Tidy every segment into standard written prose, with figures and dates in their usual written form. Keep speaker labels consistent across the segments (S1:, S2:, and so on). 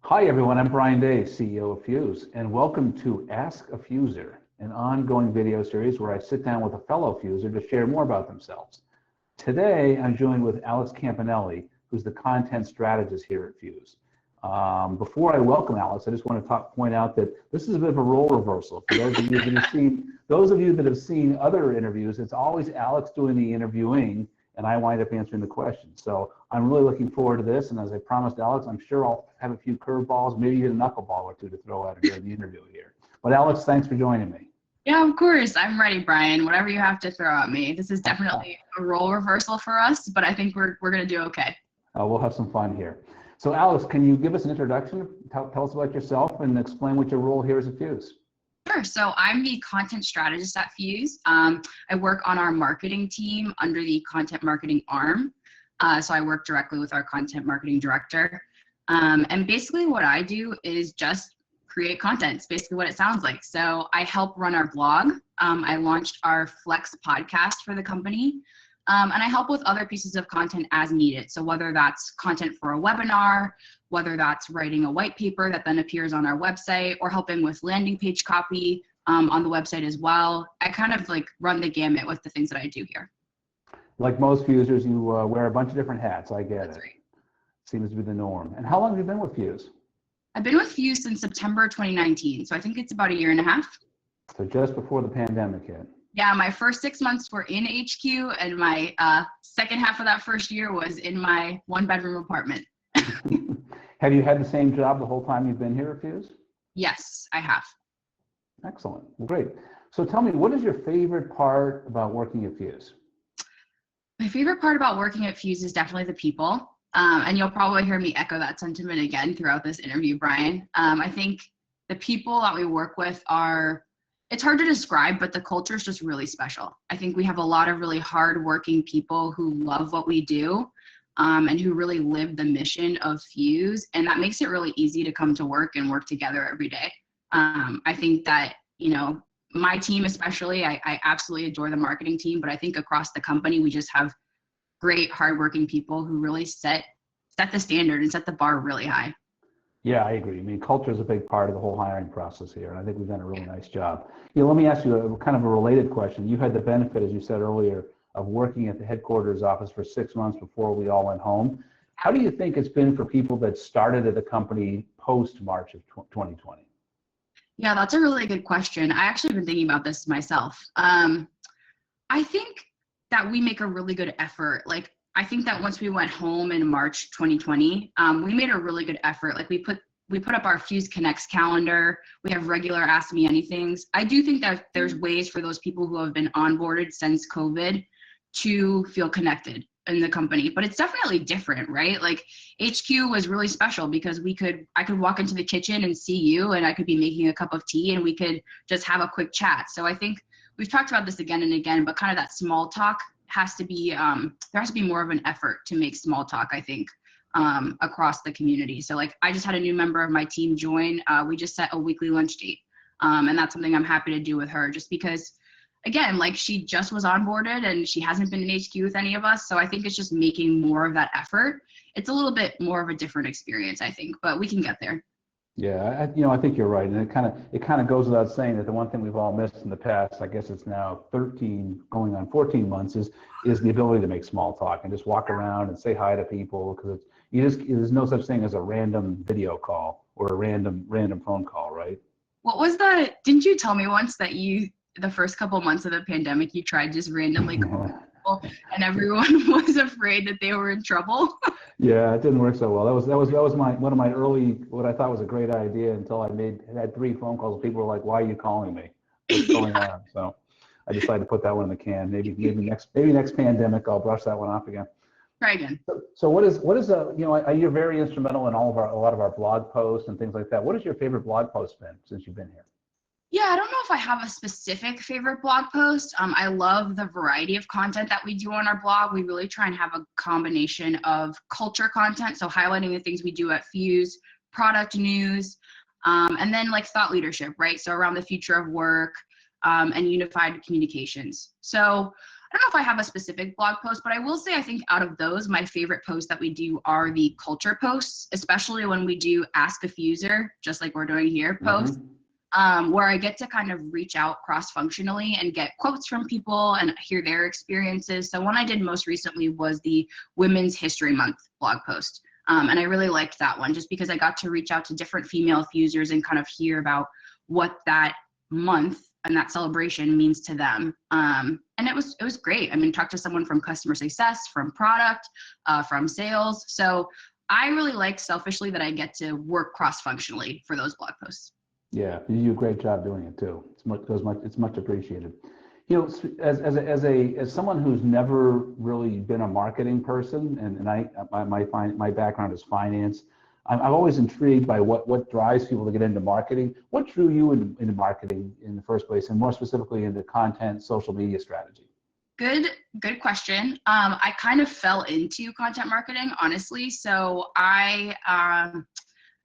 S1: Hi everyone, I'm Brian Day, CEO of Fuse, and welcome to Ask a Fuser, an ongoing video series where I sit down with a fellow Fuser to share more about themselves. Today, I'm joined with Alex Campanelli, who's the content strategist here at Fuse. Before I welcome Alex, I just want to point out that this is a bit of a role reversal. For those of you that have seen other interviews, it's always Alex doing the interviewing, and I wind up answering the questions. So I'm really looking forward to this, and as I promised Alex, I'm sure I'll have a few curveballs, maybe even a knuckleball or two to throw out during the interview here. But Alex, thanks for joining me.
S2: Yeah, of course. I'm ready, Brian. Whatever you have to throw at me. This is definitely a role reversal for us, but I think we're going to do okay.
S1: We'll have some fun here. So Alex, can you give us an introduction? Tell us about yourself and explain what your role here is at Fuse.
S2: Sure. So I'm the content strategist at Fuse. I work on our marketing team under the content marketing arm. So I work directly with our content marketing director. And basically what I do is just create content. It's basically what it sounds like. So I help run our blog. I launched our Flex podcast for the company. And I help with other pieces of content as needed. So whether that's content for a webinar, whether that's writing a white paper that then appears on our website, or helping with landing page copy on the website as well. I kind of like run the gamut with the things that I do here.
S1: Like most Fusers, you wear a bunch of different hats. I get
S2: That's
S1: it.
S2: right.
S1: Seems to be the norm. And how long have you been with Fuse?
S2: I've been with Fuse since September 2019. So I think it's about a year and a half.
S1: So just before the pandemic hit.
S2: Yeah, my first 6 months were in HQ, and my second half of that first year was in my one-bedroom apartment.
S1: Have you had the same job the whole time you've been here at Fuse?
S2: Yes, I have.
S1: Excellent. Well, great. So tell me, what is your favorite part about working at Fuse?
S2: My favorite part about working at Fuse is definitely the people. And you'll probably hear me echo that sentiment again throughout this interview, Brian. I think the people that we work with it's hard to describe, but the culture is just really special. I think we have a lot of really hardworking people who love what we do and who really live the mission of Fuse. And that makes it really easy to come to work and work together every day. I think that, my team especially, I absolutely adore the marketing team, but I think across the company, we just have great hardworking people who really set the standard and set the bar really high.
S1: Yeah, I agree. I mean, culture is a big part of the whole hiring process here, and I think we've done a really nice job. Let me ask you a kind of a related question. You had the benefit, as you said earlier, of working at the headquarters office for 6 months before we all went home. How do you think it's been for people that started at the company post-March of 2020?
S2: Yeah, that's a really good question. I actually been thinking about this myself. I think that we make a really good effort. Like, I think that once we went home in March 2020, we made a really good effort. Like we put up our Fuse Connects calendar. We have regular Ask Me Anythings. I do think that there's ways for those people who have been onboarded since COVID to feel connected in the company, but it's definitely different, right? Like HQ was really special because I could walk into the kitchen and see you, and I could be making a cup of tea and we could just have a quick chat. So I think we've talked about this again and again, but kind of that small talk has to be, there has to be more of an effort to make small talk, I think, across the community. So like, I just had a new member of my team join. We just set a weekly lunch date. And that's something I'm happy to do with her just because, again, like she just was onboarded and she hasn't been in HQ with any of us. So I think it's just making more of that effort. It's a little bit more of a different experience, I think, but we can get there.
S1: Yeah, I think you're right, and it kind of goes without saying that the one thing we've all missed in the past, I guess it's now 13 going on 14 months, is the ability to make small talk and just walk around and say hi to people, because there's no such thing as a random video call or a random phone call, right?
S2: What was that? Didn't you tell me once that the first couple months of the pandemic, you tried just randomly calling people and everyone was afraid that they were in trouble?
S1: Yeah, it didn't work so well. That was one of my early, what I thought was a great idea, until I had 3 phone calls. People were like, "Why are you calling me? What's going on?" So I decided to put that one in the can. Maybe next pandemic I'll brush that one off again.
S2: Try again.
S1: So what is you're very instrumental in a lot of our blog posts and things like that. What has your favorite blog post been since you've been here?
S2: Yeah, I don't know if I have a specific favorite blog post. I love the variety of content that we do on our blog. We really try and have a combination of culture content, so highlighting the things we do at Fuse, product news, and then like thought leadership, right? So around the future of work and unified communications. So don't know if I have a specific blog post, but I will say I think out of those, my favorite posts that we do are the culture posts, especially when we do Ask a Fuser, just like we're doing here, posts, where I get to kind of reach out cross-functionally and get quotes from people and hear their experiences. So one I did most recently was the Women's History Month blog post. And I really liked that one just because I got to reach out to different female fusers and kind of hear about what that month and that celebration means to them. And it was great. I mean, talk to someone from customer success, from product, from sales. So I really like selfishly that I get to work cross-functionally for those blog posts.
S1: Yeah, you do a great job doing it too. It's much appreciated. You know, as someone who's never really been a marketing person, and my background is finance, I'm always intrigued by what drives people to get into marketing. What drew you into marketing in the first place, and more specifically into content, social media strategy?
S2: Good question. I kind of fell into content marketing, honestly. So I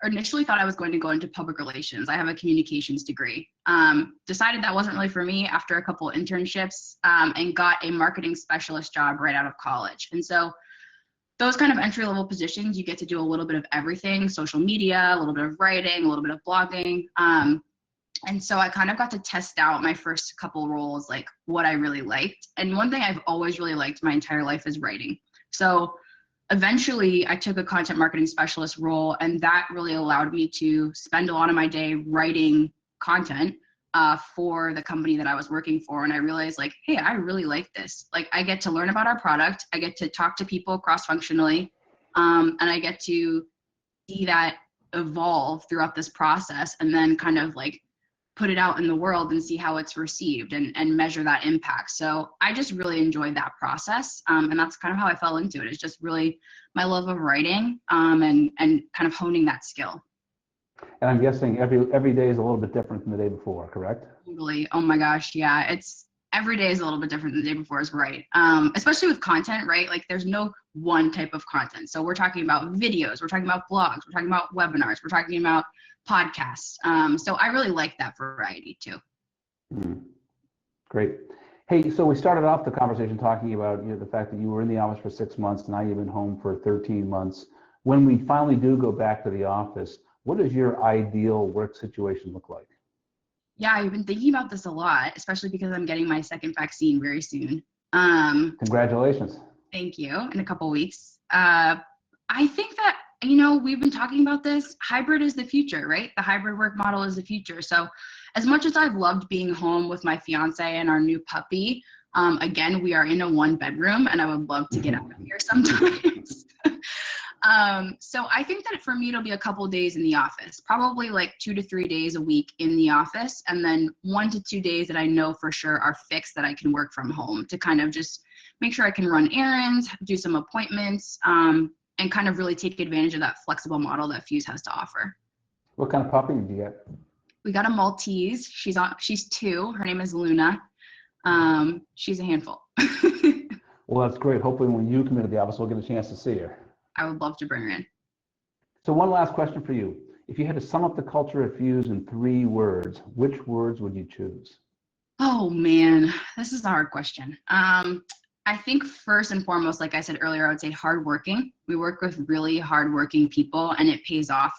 S2: initially thought I was going to go into public relations. I have a communications degree. Decided that wasn't really for me after a couple internships, and got a marketing specialist job right out of college. And so those kind of entry-level positions, you get to do a little bit of everything: social media, a little bit of writing, a little bit of blogging. And so I kind of got to test out my first couple roles, like what I really liked. And one thing I've always really liked my entire life is writing. So eventually I took a content marketing specialist role, and that really allowed me to spend a lot of my day writing content for the company that I was working for. And I realized, like, hey, I really like this. Like, I get to learn about our product, I get to talk to people cross-functionally, and I get to see that evolve throughout this process, and then kind of like put it out in the world and see how it's received, and measure that impact. So I just really enjoyed that process. And that's kind of how I fell into it. It's just really my love of writing, and kind of honing that skill.
S1: And I'm guessing every day is a little bit different than the day before, correct?
S2: Totally. Oh my gosh. Yeah. It's every day is a little bit different than the day before, is right. Especially with content, right? Like there's no one type of content. So we're talking about videos, we're talking about blogs, we're talking about webinars, we're talking about podcasts. So I really like that variety too.
S1: Great. Hey, so we started off the conversation talking about the fact that you were in the office for 6 months, now you've been home for 13 months. When we finally do go back to the office, what does your ideal work situation look like?
S2: Yeah, I've been thinking about this a lot, especially because I'm getting my second vaccine very soon.
S1: Congratulations.
S2: Thank you. In a couple weeks. I think that, we've been talking about this. Hybrid is the future, right? The hybrid work model is the future. So as much as I've loved being home with my fiance and our new puppy, again, we are in a 1-bedroom, and I would love to get out of here sometimes. So I think that for me, it'll be a couple days in the office, probably like 2 to 3 days a week in the office, and then 1 to 2 days that I know for sure are fixed that I can work from home, to kind of just make sure I can run errands, do some appointments, and kind of really take advantage of that flexible model that Fuse has to offer.
S1: What kind of puppy did you get?
S2: We got a Maltese. She's 2. Her name is Luna. She's a handful.
S1: Well, that's great. Hopefully when you come into the office, we'll get a chance to see her.
S2: I would love to bring her in.
S1: So one last question for you. If you had to sum up the culture of Fuse in 3 words, which words would you choose?
S2: Oh man, this is a hard question. I think first and foremost, like I said earlier, I would say hardworking. We work with really hardworking people, and it pays off,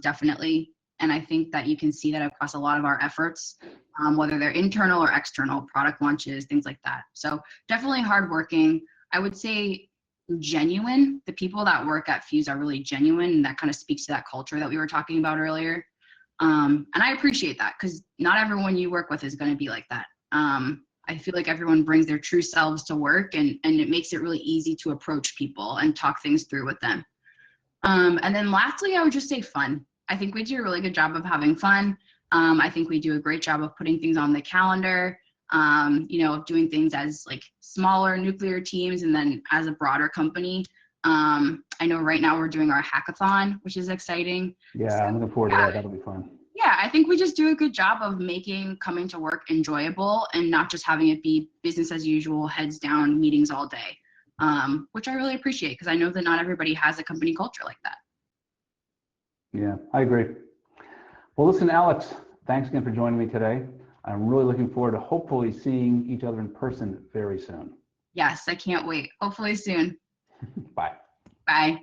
S2: definitely. And I think that you can see that across a lot of our efforts, whether they're internal or external, product launches, things like that. So definitely hardworking. I would say genuine. The people that work at Fuse are really genuine, and that kind of speaks to that culture that we were talking about earlier. And I appreciate that, because not everyone you work with is going to be like that. I feel like everyone brings their true selves to work, and it makes it really easy to approach people and talk things through with them. And then lastly, I would just say fun. I think we do a really good job of having fun. I think we do a great job of putting things on the calendar, doing things as like smaller nuclear teams, and then as a broader company. I know right now we're doing our hackathon, which is exciting.
S1: Yeah, I'm looking forward to that. That'll be fun.
S2: Yeah, I think we just do a good job of making coming to work enjoyable, and not just having it be business as usual, heads down, meetings all day, which I really appreciate, because I know that not everybody has a company culture like that.
S1: Yeah, I agree. Well, listen, Alex, thanks again for joining me today. I'm really looking forward to hopefully seeing each other in person very soon.
S2: Yes, I can't wait. Hopefully soon.
S1: Bye.
S2: Bye.